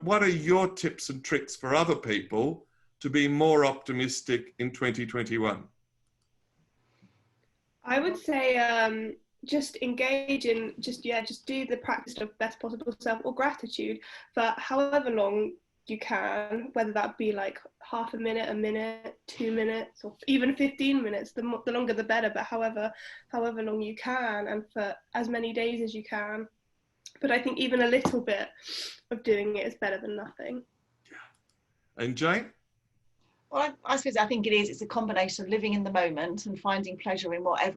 what are your tips and tricks for other people to be more optimistic in 2021? I would say just engage in, just do the practice of best possible self or gratitude for however long you can, whether that be like half a minute, 2 minutes, or even 15 minutes. The longer the better, but however long you can, and for as many days as you can. But I think even a little bit of doing it is better than nothing. Yeah. And Jane? Well, I suppose I think it's a combination of living in the moment and finding pleasure in whatever.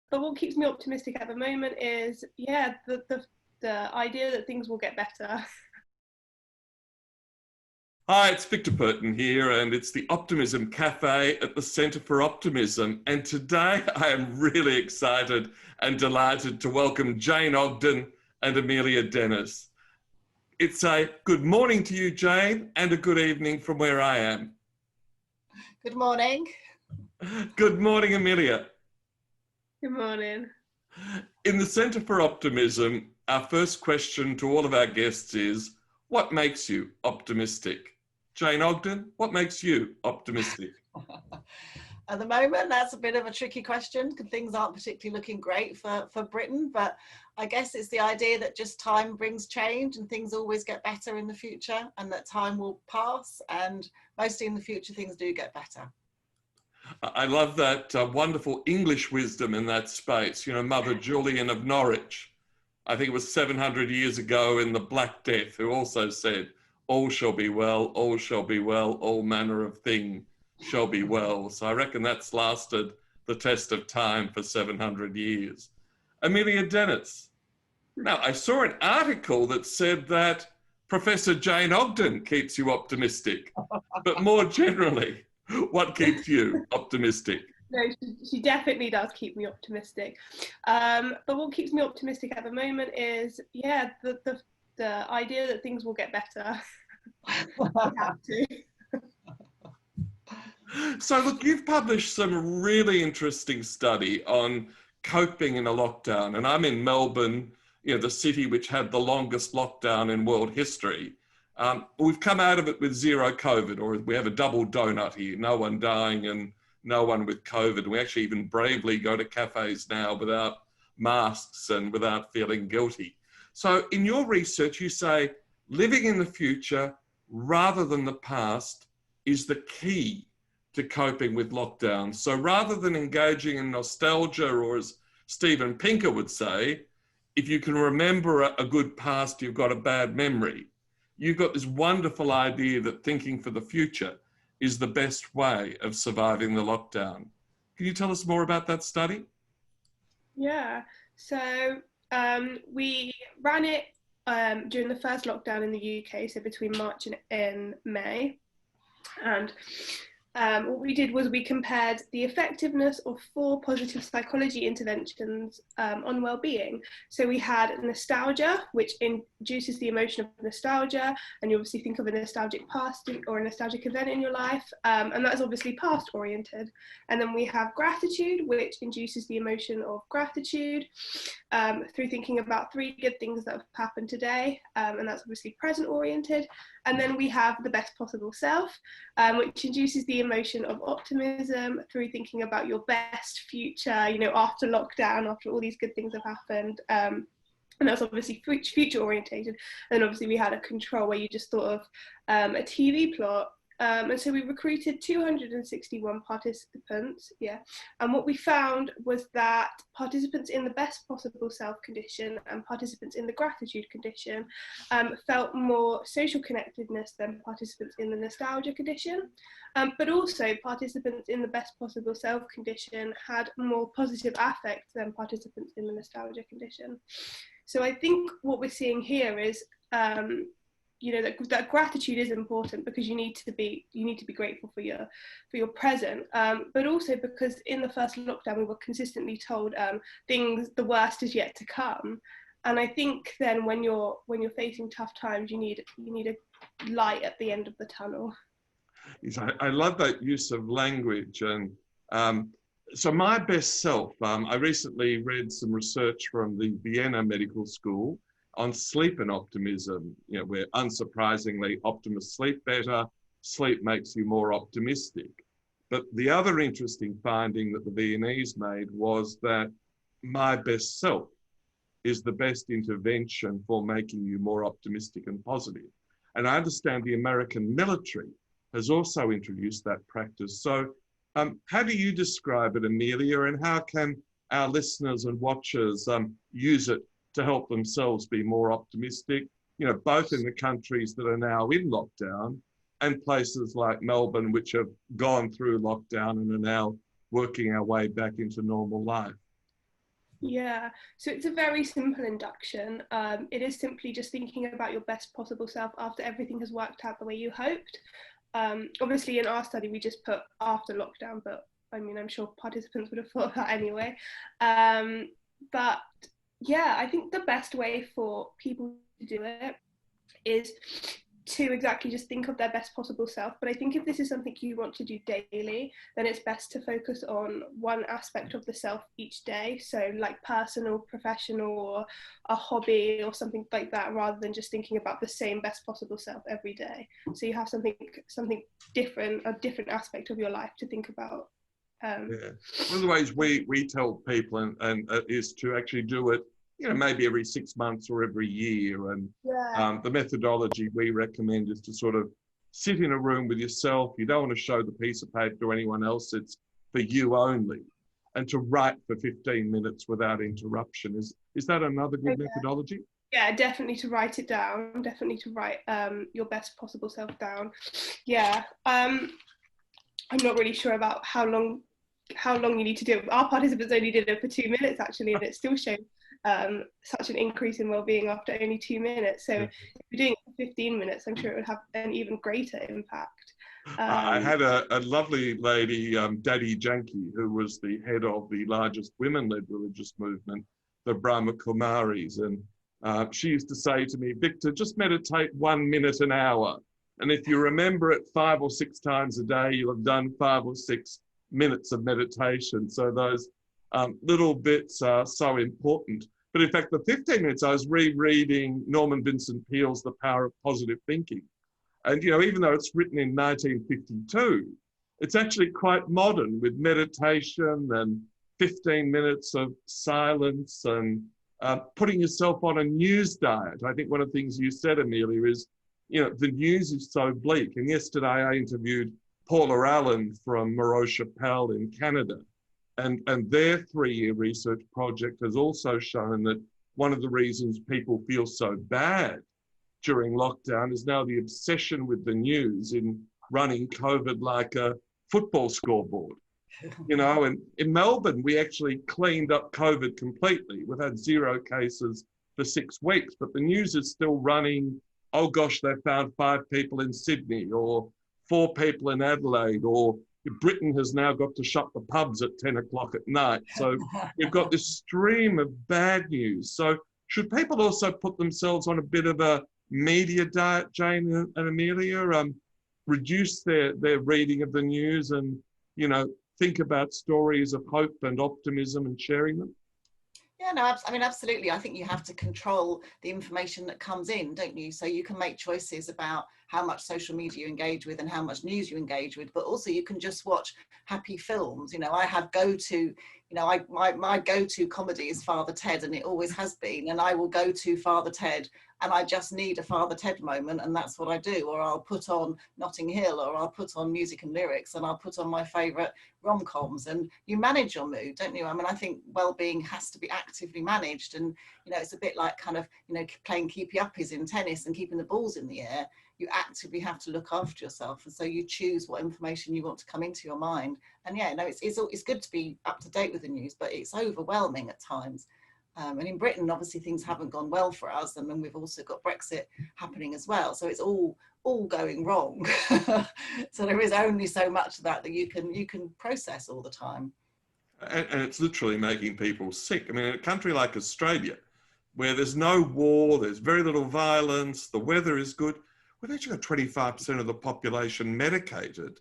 But what keeps me optimistic at the moment is, yeah, the idea that things will get better. Hi, it's Victor Perton here, and it's the Optimism Cafe at the Centre for Optimism. And today I am really excited and delighted to welcome Jane Ogden and Amelia Dennis. It's a good morning to you, Jane, and a good evening from where I am. Good morning. Good morning, Amelia. Good morning. In the Centre for Optimism, our first question to all of our guests is, what makes you optimistic? Jane Ogden, what makes you optimistic? At the moment, that's a bit of a tricky question because things aren't particularly looking great for Britain, but I guess it's the idea that just time brings change and things always get better in the future, and that time will pass, and mostly in the future things do get better. I love that wonderful English wisdom in that space. You know, Mother Julian of Norwich, I think it was 700 years ago in the Black Death, who also said, all shall be well, all shall be well, all manner of thing shall be well. So I reckon that's lasted the test of time for 700 years. Amelia Dennis. Now, I saw an article that said that Professor Jane Ogden keeps you optimistic, but more generally, what keeps you optimistic? No, she definitely does keep me optimistic. But what keeps me optimistic at the moment is, yeah, the idea that things will get better. We have to. So look, you've published some really interesting study on coping in a lockdown, and I'm in Melbourne, you know, the city which had the longest lockdown in world history. We've come out of it with zero COVID, or we have a double donut here, no one dying and no one with COVID. We actually even bravely go to cafes now without masks and without feeling guilty. So in your research, you say living in the future rather than the past is the key to coping with lockdown. So rather than engaging in nostalgia, or as Steven Pinker would say, if you can remember a good past, you've got a bad memory. You've got this wonderful idea that thinking for the future is the best way of surviving the lockdown. Can you tell us more about that study? Yeah, so we ran it during the first lockdown in the UK, so between March and May. And what we did was we compared the effectiveness of 4 positive psychology interventions on well-being. So we had nostalgia, which induces the emotion of nostalgia, and you obviously think of a nostalgic past or a nostalgic event in your life, and that's obviously past oriented. And then we have gratitude, which induces the emotion of gratitude through thinking about 3 good things that have happened today, and that's obviously present oriented. And then we have the best possible self, which induces the emotion of optimism through thinking about your best future, you know, after lockdown, after all these good things have happened. And that's obviously future orientated. And obviously we had a control where you just thought of a TV plot. And so we recruited 261 participants, and what we found was that participants in the best possible self condition and participants in the gratitude condition felt more social connectedness than participants in the nostalgia condition, but also participants in the best possible self condition had more positive affect than participants in the nostalgia condition. So I think what we're seeing here is you know, that gratitude is important because you need to be grateful for your present, but also because in the first lockdown we were consistently told the worst is yet to come, and I think then when you're facing tough times you need light at the end of the tunnel. I love that use of language. And so my best self, I recently read some research from the Vienna Medical School on sleep and optimism, you know, where unsurprisingly optimists sleep better, sleep makes you more optimistic. But the other interesting finding that the Viennese made was that my best self is the best intervention for making you more optimistic and positive. And I understand the American military has also introduced that practice. So how do you describe it, Amelia, and how can our listeners and watchers use it to help themselves be more optimistic, you know, both in the countries that are now in lockdown and places like Melbourne, which have gone through lockdown and are now working our way back into normal life? Yeah, so it's a very simple induction. It is simply just thinking about your best possible self after everything has worked out the way you hoped. Obviously in our study we just put after lockdown, but I mean I'm sure participants would have thought that anyway. But yeah, I think the best way for people to do it is to exactly just think of their best possible self. But I think if this is something you want to do daily, then it's best to focus on one aspect of the self each day. So like personal, professional, or a hobby or something like that, rather than just thinking about the same best possible self every day. So you have something different, a different aspect of your life to think about. Yeah. One of the ways we tell people and is to actually do it, you know, maybe every 6 months or every year. And the methodology we recommend is to sort of sit in a room with yourself. You don't want to show the piece of paper to anyone else. It's for you only. And to write for 15 minutes without interruption. Is that another good methodology? Yeah, definitely to write it down. Definitely to write your best possible self down. Yeah. I'm not really sure about how long you need to do it. Our participants only did it for 2 minutes actually, and it still showed such an increase in well-being after only 2 minutes. So if you're doing it for 15 minutes, I'm sure it would have an even greater impact. I had a lovely lady, Daddy Janki, who was the head of the largest women-led religious movement, the Brahma Kumaris. And she used to say to me, Victor, just meditate 1 minute an hour. And if you remember it 5 or 6 times a day, you'll have done 5 or 6 minutes of meditation. So those little bits are so important. But in fact, the 15 minutes, I was rereading Norman Vincent Peale's The Power of Positive Thinking. And, you know, even though it's written in 1952, it's actually quite modern with meditation and 15 minutes of silence and putting yourself on a news diet. I think one of the things you said, Amelia, is, you know, the news is so bleak. And yesterday I interviewed Paula Allen from Moreau Chapelle in Canada. And their 3-year research project has also shown that one of the reasons people feel so bad during lockdown is now the obsession with the news in running COVID like a football scoreboard. You know, and in Melbourne, we actually cleaned up COVID completely. We've had 0 cases for 6 weeks, but the news is still running, oh gosh, they found 5 people in Sydney or 4 people in Adelaide, or Britain has now got to shut the pubs at 10 o'clock at night. So we've got this stream of bad news. So should people also put themselves on a bit of a media diet, Jane and Amelia, reduce their reading of the news and, you know, think about stories of hope and optimism and sharing them? Yeah, no, I mean, absolutely. I think you have to control the information that comes in, don't you? So you can make choices about how much social media you engage with and how much news you engage with, but also you can just watch happy films. You know, I have my go-to comedy is Father Ted, and it always has been, and I will go to Father Ted and I just need a Father Ted moment, and that's what I do. Or I'll put on Notting Hill, or I'll put on music and lyrics, and I'll put on my favourite rom-coms. And you manage your mood, don't you? I mean, I think well-being has to be actively managed, and, you know, it's a bit like kind of, you know, playing keepy-uppies in tennis and keeping the balls in the air. You actively have to look after yourself, and so you choose what information you want to come into your mind. And yeah, no, it's good to be up to date with the news, but it's overwhelming at times. And in Britain, obviously things haven't gone well for us, and then we've also got Brexit happening as well. So it's all going wrong. So there is only so much of that you can process all the time. And it's literally making people sick. I mean, in a country like Australia, where there's no war, there's very little violence, the weather is good, we've actually got 25% of the population medicated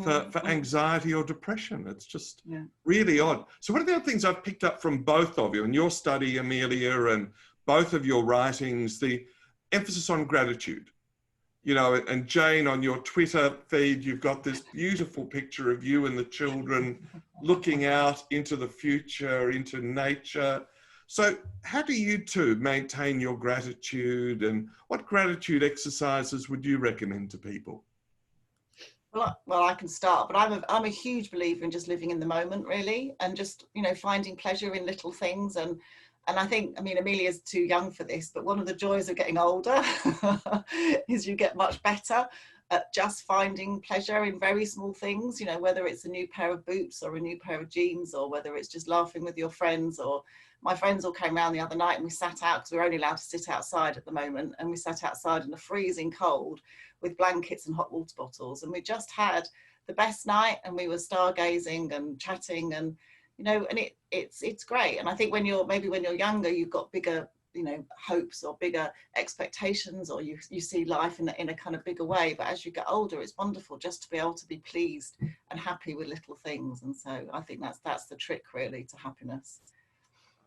for anxiety or depression. It's just really odd. So one of the other things I've picked up from both of you in your study, Amelia, and both of your writings, the emphasis on gratitude. You know, and Jane, on your Twitter feed, you've got this beautiful picture of you and the children looking out into the future, into nature. So how do you two maintain your gratitude, and what gratitude exercises would you recommend to people? Well, I can start, but I'm a huge believer in just living in the moment, really, and just, you know, finding pleasure in little things. And I think, I mean, Amelia's too young for this, but one of the joys of getting older is you get much better at just finding pleasure in very small things, you know, whether it's a new pair of boots or a new pair of jeans, or whether it's just laughing with your friends. Or my friends all came around the other night and we sat out, because we're only allowed to sit outside at the moment, and we sat outside in the freezing cold with blankets and hot water bottles, and we just had the best night, and we were stargazing and chatting, and you know, and it's great. And I think when you're younger, you've got bigger, you know, hopes or bigger expectations, or you see life in a kind of bigger way. But as you get older, it's wonderful just to be able to be pleased and happy with little things. And so I think that's the trick, really, to happiness.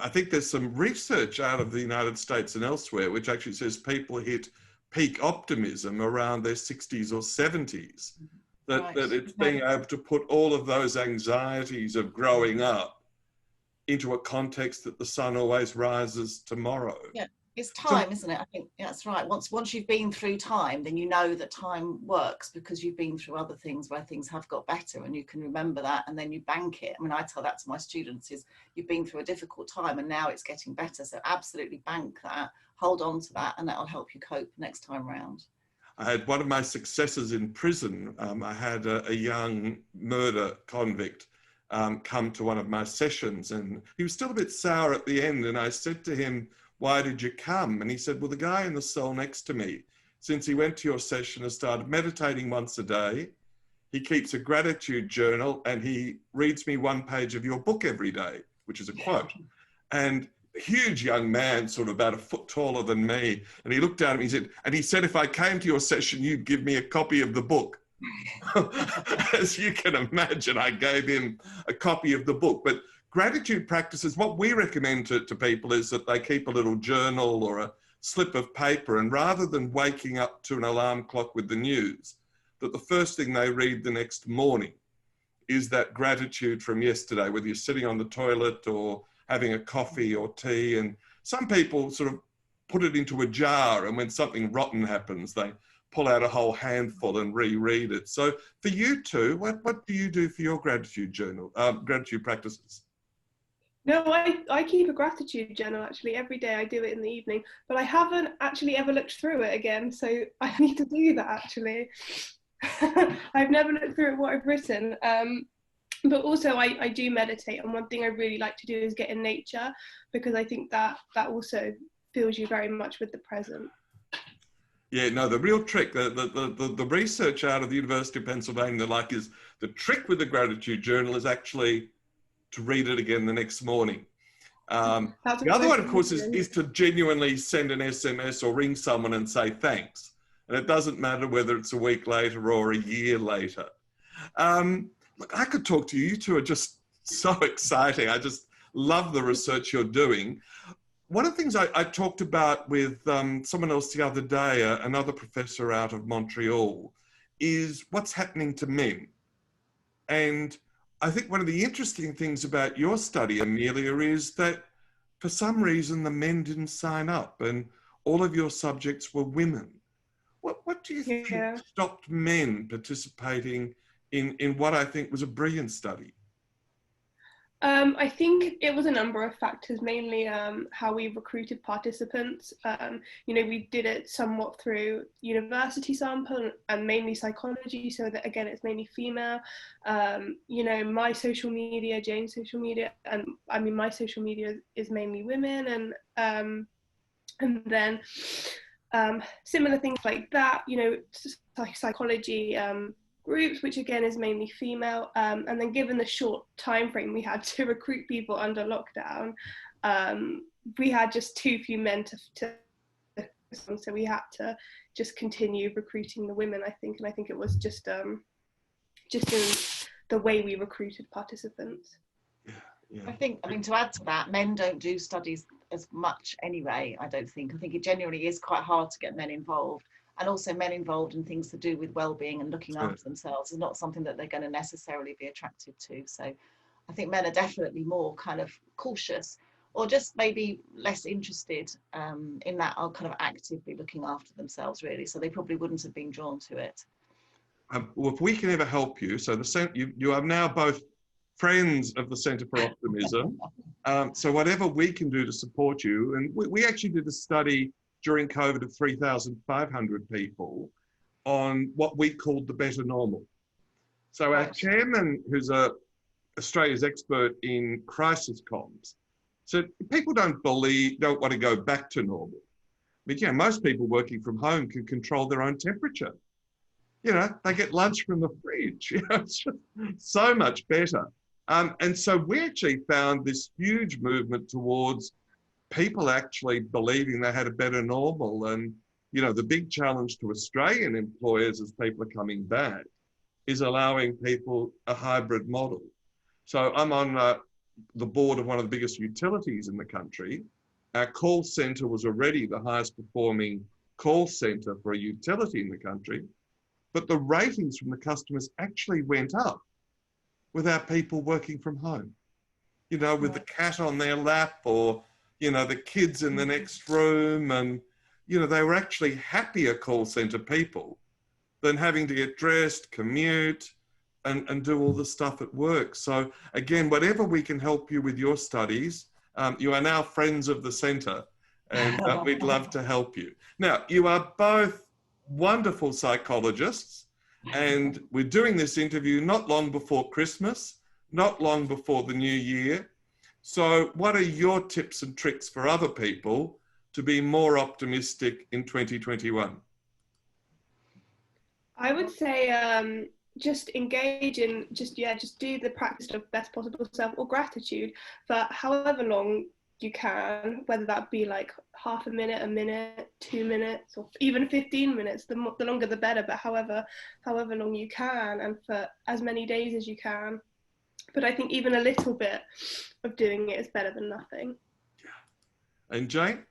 I think there's some research out of the United States and elsewhere which actually says people hit peak optimism around their 60s or 70s. That it's being able to put all of those anxieties of growing up into a context that the sun always rises tomorrow. Yeah, it's time, isn't it? I think that's right. Once you've been through time, then you know that time works, because you've been through other things where things have got better, and you can remember that, and then you bank it. I mean, I tell that to my students, is you've been through a difficult time and now it's getting better. So absolutely bank that, hold on to that, and that'll help you cope next time round. I had one of my successors in prison. I had a young murder convict come to one of my sessions, and he was still a bit sour at the end. And I said to him, "Why did you come?" And he said, "Well, the guy in the cell next to me, since he went to your session, has started meditating once a day. He keeps a gratitude journal, and he reads me one page of your book every day," which is a quote. And a huge young man, sort of about a foot taller than me. And he looked at me, he said, "If I came to your session, you'd give me a copy of the book." As you can imagine, I gave him a copy of the book. But gratitude practices, what we recommend to people is that they keep a little journal or a slip of paper, and rather than waking up to an alarm clock with the news, that the first thing they read the next morning is that gratitude from yesterday, whether you're sitting on the toilet or having a coffee or tea. And some people sort of put it into a jar, and when something rotten happens, they pull out a whole handful and reread it. So for you two, what do you do for your gratitude journal, gratitude practices? No, I keep a gratitude journal actually every day. I do it in the evening, but I haven't actually ever looked through it again. So I need to do that actually. I've never looked through what I've written. But also I do meditate, and one thing I really like to do is get in nature, because I think that also fills you very much with the present. Yeah, no, the real trick, the research out of the University of Pennsylvania, is the trick with the gratitude journal is actually to read it again the next morning. The other one, of course, is to genuinely send an SMS or ring someone and say thanks. And it doesn't matter whether it's a week later or a year later. Look, I could talk to you. You two are just so exciting. I just love the research you're doing. One of the things I talked about with someone else the other day, another professor out of Montreal, is what's happening to men. And I think one of the interesting things about your study, Amelia, is that for some reason the men didn't sign up, and all of your subjects were women. What do you think stopped men participating in what I think was a brilliant study? I think it was a number of factors, mainly how we recruited participants. You know, we did it somewhat through university sample and mainly psychology, so that again it's mainly female. You know, my social media, Jane's social media, and I mean my social media is mainly women, and then similar things like that. You know, psychology. Groups, which again is mainly female, and then given the short time frame we had to recruit people under lockdown, we had just too few men to so we had to just continue recruiting the women, I think, and I think it was just in the way we recruited participants. Yeah. I mean, to add to that, men don't do studies as much anyway, I don't think. I think it genuinely is quite hard to get men involved, and also men involved in things to do with well-being and looking after themselves is not something that they're going to necessarily be attracted to. So I think men are definitely more kind of cautious, or just maybe less interested in that, are kind of actively looking after themselves, really. So they probably wouldn't have been drawn to it. Well, if we can ever help you, so you are now both friends of the Centre for Optimism. So whatever we can do to support you, and we actually did a study during COVID of 3,500 people on what we called the better normal. So our chairman, who's Australia's expert in crisis comms, said people don't want to go back to normal. But most people working from home can control their own temperature. They get lunch from the fridge. It's just so much better. And so we actually found this huge movement towards people actually believing they had a better normal. And, the big challenge to Australian employers as people are coming back is allowing people a hybrid model. So I'm on the board of one of the biggest utilities in the country. Our call centre was already the highest performing call centre for a utility in the country, but the ratings from the customers actually went up with our people working from home, with the cat on their lap, or, the kids in the next room. And, they were actually happier call centre people than having to get dressed, commute, and do all the stuff at work. So again, whatever we can help you with your studies, you are now friends of the centre, and we'd love to help you. Now, you are both wonderful psychologists, and we're doing this interview not long before Christmas, not long before the new year. So what are your tips and tricks for other people to be more optimistic in 2021? I would say just engage in, just do the practice of best possible self, or gratitude, for however long you can, whether that be like half a minute, 2 minutes, or even 15 minutes. The longer the better, but however long you can, and for as many days as you can. But I think even a little bit of doing it is better than nothing. Yeah. And Jane?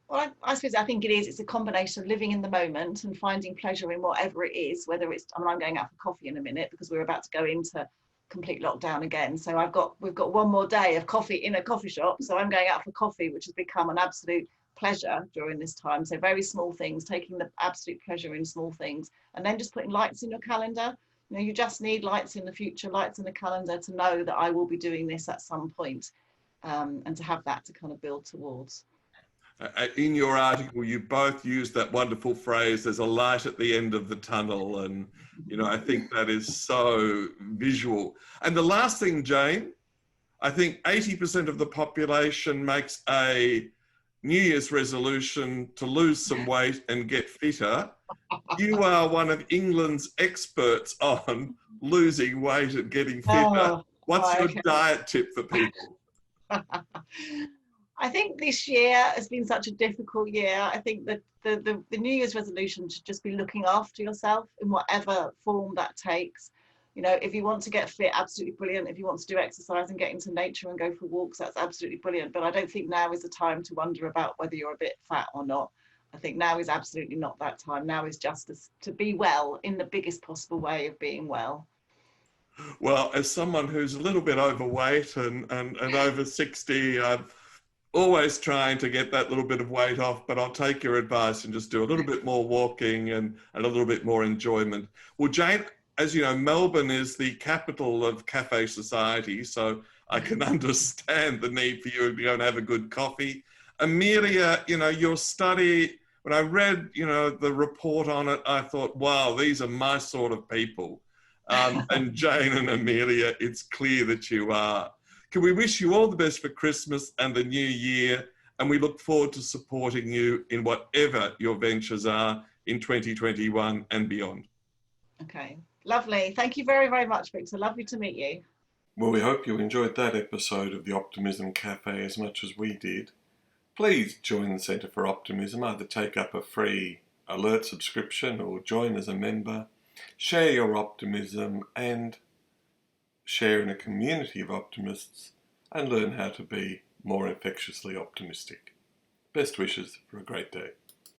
Well, I suppose I think it's a combination of living in the moment and finding pleasure in whatever it is, whether it's, I'm going out for coffee in a minute because we're about to go into complete lockdown again. So we've got one more day of coffee in a coffee shop. So I'm going out for coffee, which has become an absolute pleasure during this time. So very small things, taking the absolute pleasure in small things, and then just putting lights in your calendar. You just need lights in the future, lights in the calendar to know that I will be doing this at some point, and to have that to kind of build towards. In your article, you both used that wonderful phrase, there's a light at the end of the tunnel. And, I think that is so visual. And the last thing, Jane, I think 80% of the population makes a New Year's resolution to lose some weight and get fitter. You are one of England's experts on losing weight and getting fitter. What's your diet tip for people? I think this year has been such a difficult year. I think that the New Year's resolution should just be looking after yourself in whatever form that takes. If you want to get fit, absolutely brilliant. If you want to do exercise and get into nature and go for walks, that's absolutely brilliant. But I don't think now is the time to wonder about whether you're a bit fat or not. I think now is absolutely not that time. Now is just to be well in the biggest possible way of being well. Well, as someone who's a little bit overweight and over 60, I'm always trying to get that little bit of weight off, but I'll take your advice and just do a little bit more walking and a little bit more enjoyment. Well, Jane, as you know, Melbourne is the capital of cafe society, so I can understand the need for you to go and have a good coffee. Amelia, your study, when I read, the report on it, I thought, wow, these are my sort of people. And Jane and Amelia, it's clear that you are. Can we wish you all the best for Christmas and the new year, and we look forward to supporting you in whatever your ventures are in 2021 and beyond. Okay, lovely. Thank you very, very much, Victor. Lovely to meet you. Well, we hope you enjoyed that episode of the Optimism Cafe as much as we did. Please join the Centre for Optimism, either take up a free alert subscription or join as a member. Share your optimism and share in a community of optimists and learn how to be more infectiously optimistic. Best wishes for a great day.